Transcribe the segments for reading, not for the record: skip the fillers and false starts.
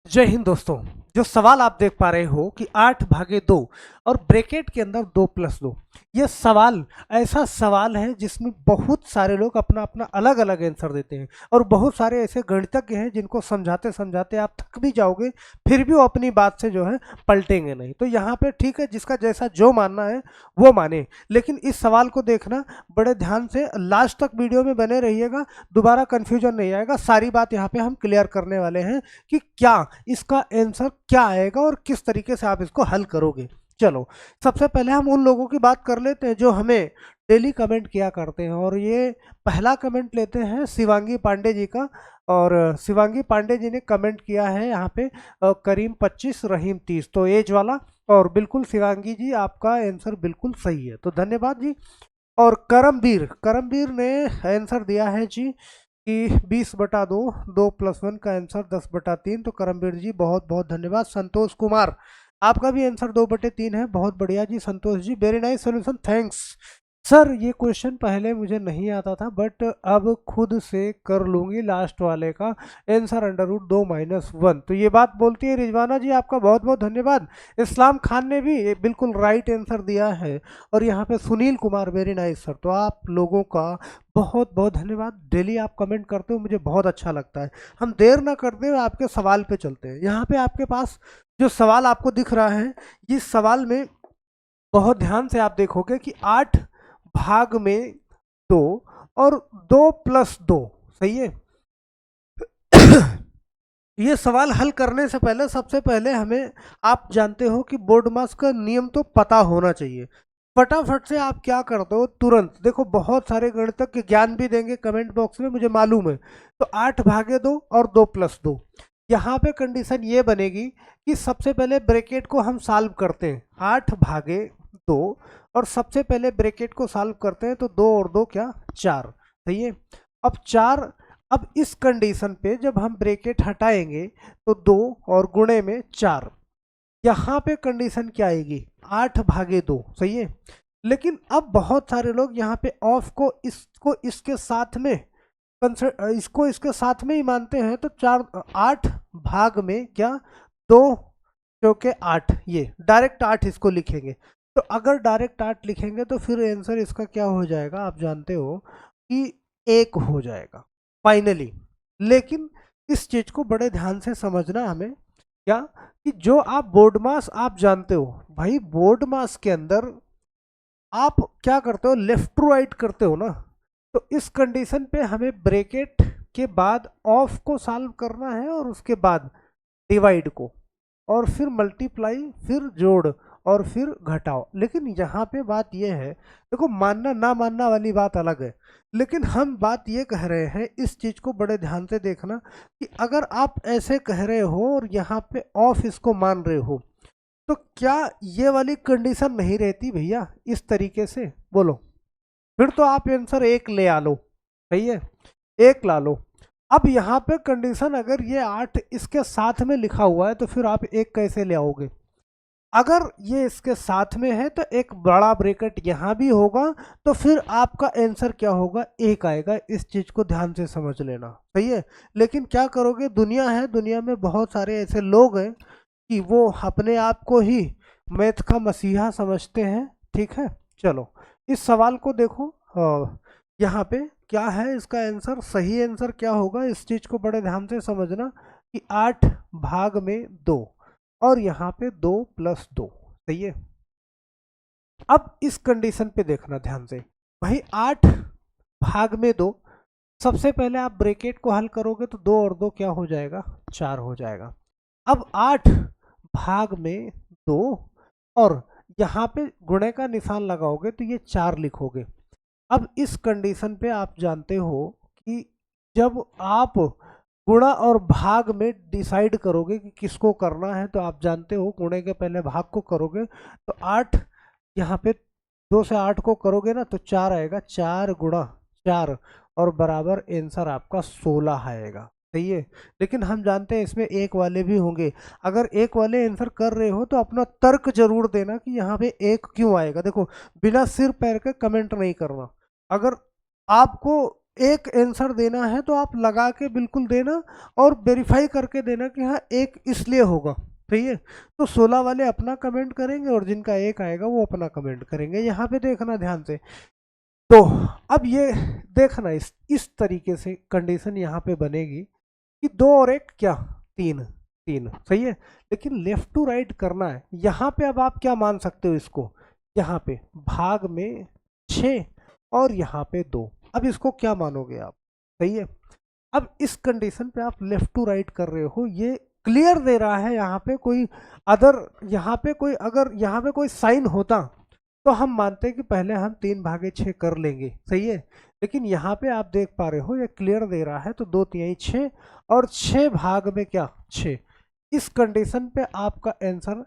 जय हिंद दोस्तों। जो सवाल आप देख पा रहे हो कि 8/2 और ब्रैकेट के अंदर 2+2, ये सवाल ऐसा सवाल है जिसमें बहुत सारे लोग अपना अपना अलग अलग आंसर देते हैं और बहुत सारे ऐसे गणितज्ञ हैं जिनको समझाते समझाते आप थक भी जाओगे, फिर भी वो अपनी बात से जो है पलटेंगे नहीं। तो यहाँ पे ठीक है, जिसका जैसा जो मानना है वो माने, लेकिन इस सवाल को देखना बड़े ध्यान से, लास्ट तक वीडियो में बने रहिएगा, दोबारा कन्फ्यूजन नहीं आएगा। सारी बात यहाँ पे हम क्लियर करने वाले हैं कि क्या इसका आंसर क्या आएगा और किस तरीके से आप इसको हल करोगे। चलो, सबसे पहले हम उन लोगों की बात कर लेते हैं जो हमें डेली कमेंट किया करते हैं, और ये पहला कमेंट लेते हैं शिवांगी पांडे जी का। और शिवांगी पांडे जी ने कमेंट किया है यहाँ पे करीम 25 रहीम 30, तो एज वाला। और बिल्कुल शिवांगी जी, आपका आंसर बिल्कुल सही है, तो धन्यवाद जी। और करमवीर करमवीर ने आंसर दिया है जी कि 20/2, 2+1 का आंसर 10/3, तो करमवीर जी बहुत बहुत धन्यवाद। संतोष कुमार, आपका भी आंसर 2/3 है, बहुत बढ़िया जी Santosh ji, very nice solution, thanks. Sir ये क्वेश्चन पहले मुझे नहीं आता था, बट अब खुद से कर लूंगी लास्ट वाले का आंसर √2-1। तो ये बात बोलती है रिजवाना जी, आपका बहुत बहुत धन्यवाद। इस्लाम खान ने भी बिल्कुल राइट आंसर दिया है। और यहाँ पे Sunil Kumar, very nice sir. तो आप लोगों का बहुत बहुत धन्यवाद, डेली आप कमेंट करते हो, मुझे बहुत अच्छा लगता है। हम देर ना करते हुए आपके सवाल पे चलते हैं। यहाँ पे आपके पास जो सवाल आपको दिख रहा है, इस सवाल में बहुत ध्यान से आप देखोगे कि 8/2 और 2+2, सही है। ये सवाल हल करने से पहले सबसे पहले हमें, आप जानते हो कि बोर्ड मास का नियम तो पता होना चाहिए। फटाफट से आप क्या करते हो, तुरंत देखो, बहुत सारे गणितज्ञ ज्ञान भी देंगे कमेंट बॉक्स में, मुझे मालूम है। तो 8/2 और 2+2, यहाँ पे कंडीशन ये बनेगी कि सबसे पहले ब्रैकेट को हम सॉल्व करते हैं। 8/2, और सबसे पहले ब्रैकेट को सॉल्व करते हैं, तो 2 और 2 क्या, 4, सही है। अब 4, अब इस कंडीशन पे जब हम ब्रैकेट हटाएंगे तो 2 और गुणे में 4, यहाँ पे कंडीशन क्या आएगी, 8/2, सही है। लेकिन अब बहुत सारे लोग यहाँ पे ऑफ को इसको इसके साथ में इसको इसके साथ में ही मानते हैं, तो 8 क्या, 2 × 8, ये डायरेक्ट 8 इसको लिखेंगे। तो अगर डायरेक्ट 8 लिखेंगे तो फिर आंसर इसका क्या हो जाएगा, आप जानते हो कि 1 हो जाएगा फाइनली। लेकिन इस चीज को बड़े ध्यान से समझना हमें, क्या, कि जो आप बोर्ड मास आप जानते हो भाई, बोर्ड मास के अंदर आप क्या करते हो, लेफ्ट टू राइट करते हो ना। तो इस कंडीशन पे हमें ब्रैकेट के बाद ऑफ को सॉल्व करना है, और उसके बाद डिवाइड को, और फिर मल्टीप्लाई, फिर जोड़, और फिर घटाओ। लेकिन यहाँ पे बात यह है, देखो, मानना ना मानना वाली बात अलग है, लेकिन हम बात ये कह रहे हैं, इस चीज को बड़े ध्यान से देखना, कि अगर आप ऐसे कह रहे हो और यहाँ पे ऑफ इसको मान रहे हो, तो क्या ये वाली कंडीशन नहीं रहती भैया इस तरीके से, बोलो। फिर तो आप आंसर 1 ले आ लो, सही है, 1 ला लो। अब यहाँ पे कंडीशन, अगर ये 8 इसके साथ में लिखा हुआ है, तो फिर आप 1 कैसे ले आओगे। अगर ये इसके साथ में है तो एक बड़ा ब्रैकेट यहाँ भी होगा, तो फिर आपका आंसर क्या होगा, 1 आएगा। इस चीज को ध्यान से समझ लेना, सही है। लेकिन क्या करोगे, दुनिया है, दुनिया में बहुत सारे ऐसे लोग हैं कि वो अपने आप को ही मैथ का मसीहा समझते हैं, ठीक है। चलो, इस सवाल को देखो, यहाँ पे क्या है इसका आंसर, सही आंसर क्या होगा, इस चीज को बड़े ध्यान से समझना, कि 8/2 और यहाँ पे 2+2, सही है। अब इस कंडीशन पे देखना ध्यान से, भाई 8/2, सबसे पहले आप ब्रैकेट को हल करोगे तो 2 और 2 क्या हो जाएगा, 4 हो जाएगा। अब 8/2, और यहाँ पे गुणे का निशान लगाओगे तो ये 4 लिखोगे। अब इस कंडीशन पे आप जानते हो कि जब आप गुणा और भाग में डिसाइड करोगे कि किसको करना है, तो आप जानते हो गुणे के पहले भाग को करोगे, तो 8, यहाँ पे 2 से 8 को करोगे ना, तो 4 आएगा, 4 × 4, और बराबर आंसर आपका 16 आएगा, सही है। लेकिन हम जानते हैं इसमें 1 वाले भी होंगे। अगर 1 वाले आंसर कर रहे हो तो अपना तर्क जरूर देना कि यहाँ पे 1 क्यों आएगा। देखो, बिना सिर पैर के कमेंट नहीं करना। अगर आपको एक आंसर देना है तो आप लगा के बिल्कुल देना और वेरीफाई करके देना कि हाँ एक इसलिए होगा, सही है। तो 16 वाले अपना कमेंट करेंगे और जिनका एक आएगा वो अपना कमेंट करेंगे, यहाँ पे देखना ध्यान से। तो अब ये देखना इस तरीके से कंडीशन यहाँ पे बनेगी कि 2 और 1 क्या 3, 3 सही है। लेकिन लेफ्ट टू राइट करना है, यहाँ पे अब आप क्या मान सकते हो इसको, यहाँ पे भाग में 6 और यहाँ पे 2, अब इसको क्या मानोगे आप, सही है। अब इस कंडीशन पे आप लेफ्ट टू राइट कर रहे हो, ये क्लियर दे रहा है, यहाँ पे कोई अदर, यहाँ पे कोई अगर यहाँ पे कोई साइन होता तो हम मानते हैं कि पहले हम 3/6 कर लेंगे, सही है। लेकिन यहाँ पे आप देख पा रहे हो ये क्लियर दे रहा है, तो 2×3 6 और 6 भाग में क्या 6, इस कंडीशन पे आपका आंसर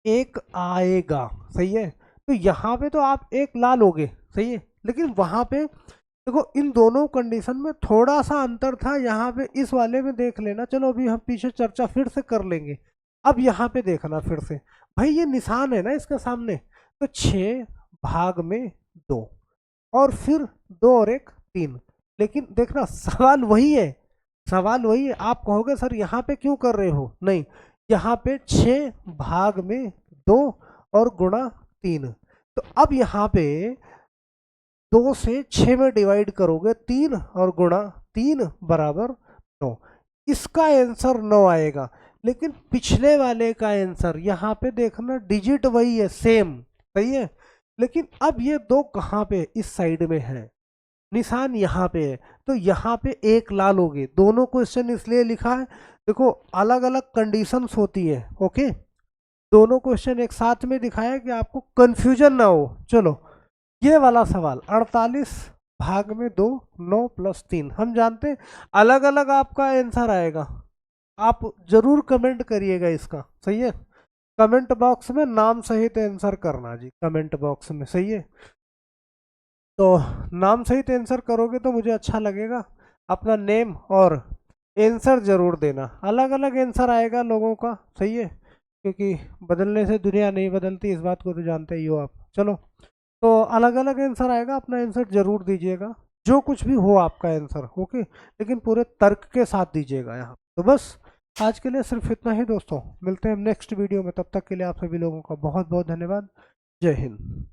1 आएगा, सही है। तो यहाँ पे तो आप 1 ला लोगे, सही है। लेकिन वहाँ पे देखो इन दोनों कंडीशन में थोड़ा सा अंतर था, यहाँ पे इस वाले में देख लेना, चलो अभी हम पीछे चर्चा फिर से कर लेंगे। अब यहाँ पे देखना फिर से, भाई ये निशान है ना इसके सामने, तो 6 भाग में 2 और फिर 2 और 1 3। लेकिन देखना सवाल वही है, सवाल वही है। आप कहोगे सर यहाँ पे क्यों कर रहे हो, नहीं, यहाँ पे 6 भाग में 2 और गुणा 3, तो अब यहाँ पे 2 से 6 में डिवाइड करोगे 3 और गुणा 3 बराबर 9, इसका आंसर 9 आएगा। लेकिन पिछले वाले का आंसर यहाँ पे देखना डिजिट वही है, सेम, सही है। लेकिन अब ये 2 कहाँ पे, इस साइड में है, निशान यहाँ पे है, तो यहाँ पे 1 ला लोगे। दोनों क्वेश्चन इसलिए लिखा है, देखो अलग अलग कंडीशंस होती है, ओके, दोनों क्वेश्चन एक साथ में दिखाया कि आपको कंफ्यूजन ना हो। चलो ये वाला सवाल 48 भाग में 2 9 + 3, हम जानते हैं अलग अलग आपका आंसर आएगा, आप जरूर कमेंट करिएगा इसका, सही है। कमेंट बॉक्स में नाम सहित आंसर करना जी, कमेंट बॉक्स में, सही है। तो नाम सहित आंसर करोगे तो मुझे अच्छा लगेगा, अपना नेम और आंसर जरूर देना। अलग अलग आंसर आएगा लोगों का, सही है, क्योंकि बदलने से दुनिया नहीं बदलती, इस बात को तो जानते ही हो आप। चलो तो अलग अलग आंसर आएगा, अपना आंसर जरूर दीजिएगा, जो कुछ भी हो आपका आंसर, ओके, लेकिन पूरे तर्क के साथ दीजिएगा यहाँ। तो बस आज के लिए सिर्फ इतना ही दोस्तों, मिलते हैं नेक्स्ट वीडियो में, तब तक के लिए आप सभी लोगों का बहुत बहुत धन्यवाद। जय हिंद।